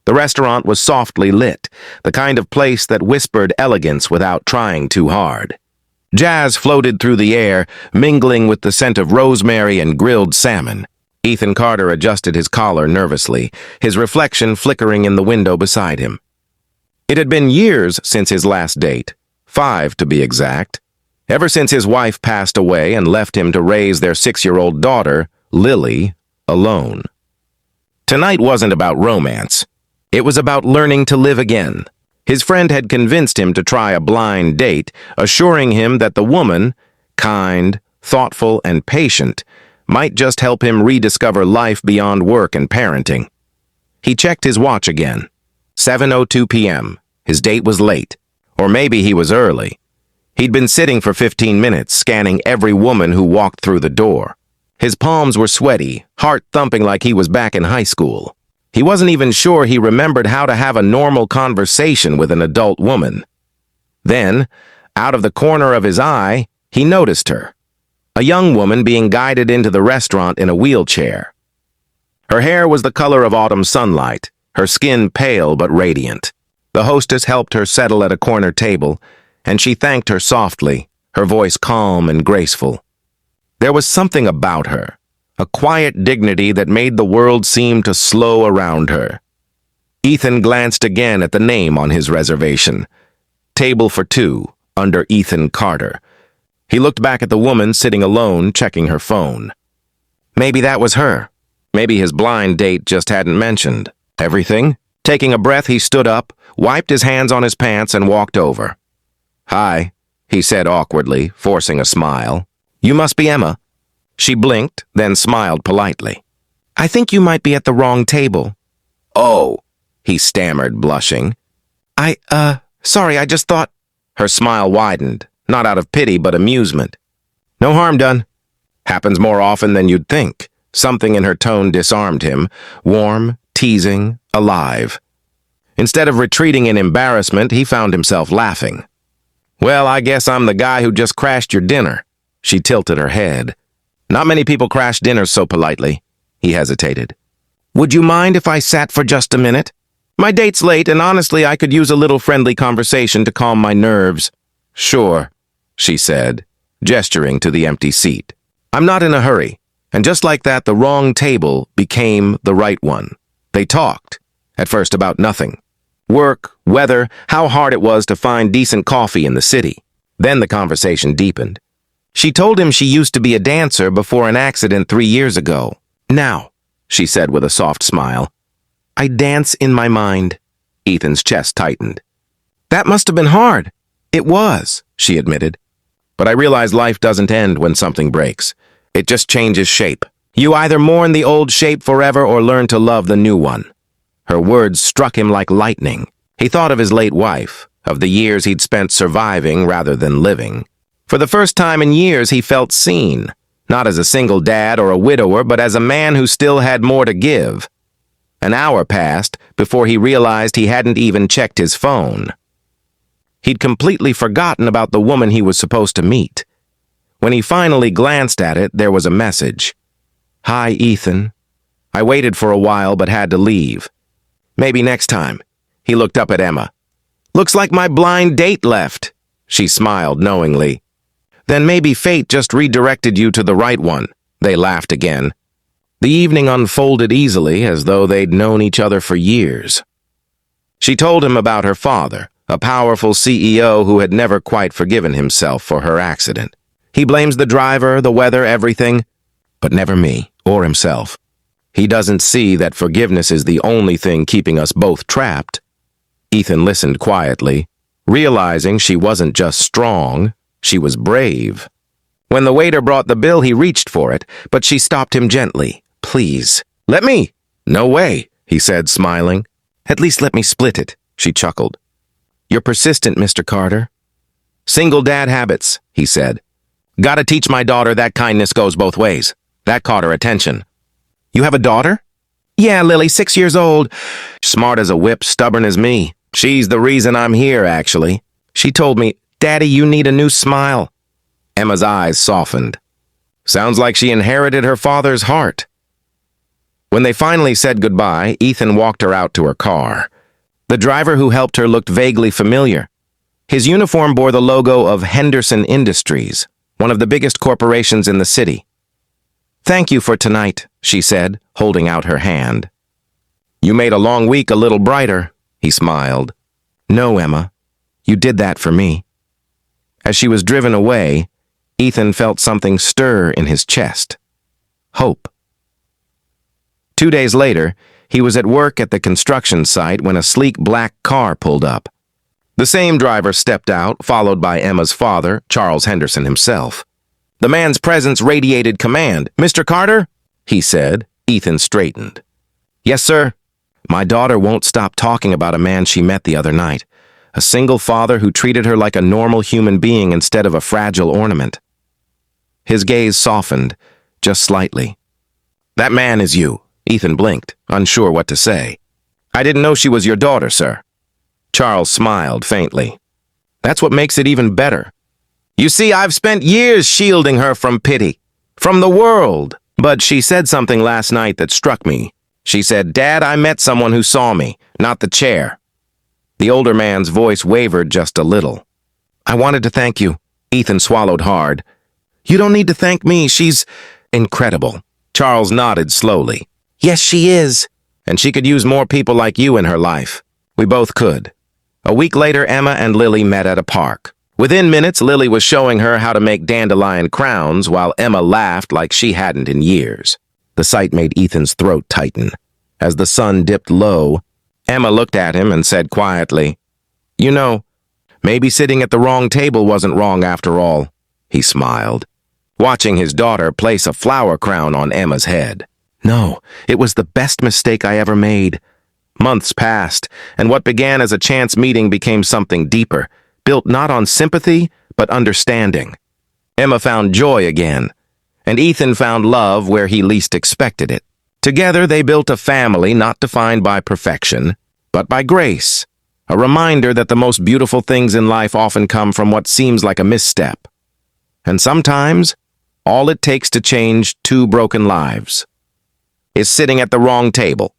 The restaurant was softly lit, the kind of place that whispered elegance without trying too hard. Jazz floated through the air, mingling with the scent of rosemary and grilled salmon. Ethan Carter adjusted his collar nervously, his reflection flickering in the window beside him. It had been years since his last date, 5 to be exact, ever since his wife passed away and left him to raise their 6-year-old daughter, Lily, alone. Tonight wasn't about romance. It was about learning to live again. His friend had convinced him to try a blind date, assuring him that the woman, kind, thoughtful, and patient, might just help him rediscover life beyond work and parenting. He checked his watch again. 7:02 p.m. His date was late. Or maybe he was early. He'd been sitting for 15 minutes, scanning every woman who walked through the door. His palms were sweaty, heart thumping like he was back in high school. He wasn't even sure he remembered how to have a normal conversation with an adult woman. Then, out of the corner of his eye, he noticed her. A young woman being guided into the restaurant in a wheelchair. Her hair was the color of autumn sunlight, her skin pale but radiant. The hostess helped her settle at a corner table, and she thanked her softly, her voice calm and graceful. There was something about her, a quiet dignity that made the world seem to slow around her. Ethan glanced again at the name on his reservation. Table for 2, under Ethan Carter. He looked back at the woman sitting alone, checking her phone. Maybe that was her. Maybe his blind date just hadn't mentioned everything. Taking a breath, he stood up, wiped his hands on his pants, and walked over. "Hi," he said awkwardly, forcing a smile. "You must be Emma." She blinked, then smiled politely. "I think you might be at the wrong table." "Oh," he stammered, blushing. Sorry, I just thought—" Her smile widened, not out of pity but amusement. "No harm done." "Happens more often than you'd think." Something in her tone disarmed him, warm, teasing, alive. Instead of retreating in embarrassment, he found himself laughing. "Well, I guess I'm the guy who just crashed your dinner." She tilted her head. "Not many people crash dinners so politely." He hesitated. "Would you mind if I sat for just a minute? My date's late, and honestly, I could use a little friendly conversation to calm my nerves." "Sure," she said, gesturing to the empty seat. "I'm not in a hurry." And just like that, the wrong table became the right one. They talked, at first about nothing. Work, weather, how hard it was to find decent coffee in the city. Then the conversation deepened. She told him she used to be a dancer before an accident 3 years ago. "Now," she said with a soft smile, "I dance in my mind." Ethan's chest tightened. "That must have been hard." "It was," she admitted. "But I realize life doesn't end when something breaks. It just changes shape. You either mourn the old shape forever or learn to love the new one." Her words struck him like lightning. He thought of his late wife, of the years he'd spent surviving rather than living. For the first time in years, he felt seen, not as a single dad or a widower, but as a man who still had more to give. An hour passed before he realized he hadn't even checked his phone. He'd completely forgotten about the woman he was supposed to meet. When he finally glanced at it, there was a message. "Hi, Ethan. I waited for a while but had to leave. Maybe next time." He looked up at Emma. "Looks like my blind date left." She smiled knowingly. "Then maybe fate just redirected you to the right one." They laughed again. The evening unfolded easily, as though they'd known each other for years. She told him about her father, a powerful CEO who had never quite forgiven himself for her accident. He blames the driver, the weather, everything, but never me or himself. He doesn't see that forgiveness is the only thing keeping us both trapped. Ethan listened quietly, realizing she wasn't just strong, she was brave. When the waiter brought the bill, he reached for it, but she stopped him gently. "Please, let me." "No way," he said, smiling. "At least let me split it," she chuckled. "You're persistent, Mr. Carter." "Single dad habits," he said. "Gotta teach my daughter that kindness goes both ways." That caught her attention. "You have a daughter?" "Yeah, Lily, 6 years old. Smart as a whip, stubborn as me. She's the reason I'm here, actually. She told me, 'Daddy, you need a new smile.'" Emma's eyes softened. "Sounds like she inherited her father's heart." When they finally said goodbye, Ethan walked her out to her car. The driver who helped her looked vaguely familiar. His uniform bore the logo of Henderson Industries, one of the biggest corporations in the city. "Thank you for tonight," she said, holding out her hand. "You made a long week a little brighter," he smiled. "No, Emma, you did that for me." As she was driven away, Ethan felt something stir in his chest. Hope. 2 days later, he was at work at the construction site when a sleek black car pulled up. The same driver stepped out, followed by Emma's father, Charles Henderson himself. The man's presence radiated command. "Mr. Carter?" he said. Ethan straightened. "Yes, sir." "My daughter won't stop talking about a man she met the other night. A single father who treated her like a normal human being instead of a fragile ornament." His gaze softened, just slightly. "That man is you." Ethan blinked, unsure what to say. "I didn't know she was your daughter, sir." Charles smiled faintly. "That's what makes it even better. You see, I've spent years shielding her from pity, from the world. But she said something last night that struck me. She said, 'Dad, I met someone who saw me, not the chair.'" The older man's voice wavered just a little. "I wanted to thank you." Ethan swallowed hard. "You don't need to thank me. She's incredible." Charles nodded slowly. "Yes, she is. And she could use more people like you in her life." We both could. A week later, Emma and Lily met at a park. Within minutes, Lily was showing her how to make dandelion crowns while Emma laughed like she hadn't in years. The sight made Ethan's throat tighten. As the sun dipped low, Emma looked at him and said quietly, "You know, maybe sitting at the wrong table wasn't wrong after all." He smiled, watching his daughter place a flower crown on Emma's head. "No, it was the best mistake I ever made." Months passed, and what began as a chance meeting became something deeper, built not on sympathy, but understanding. Emma found joy again, and Ethan found love where he least expected it. Together they built a family not defined by perfection, but by grace, a reminder that the most beautiful things in life often come from what seems like a misstep. And sometimes, all it takes to change two broken lives is sitting at the wrong table.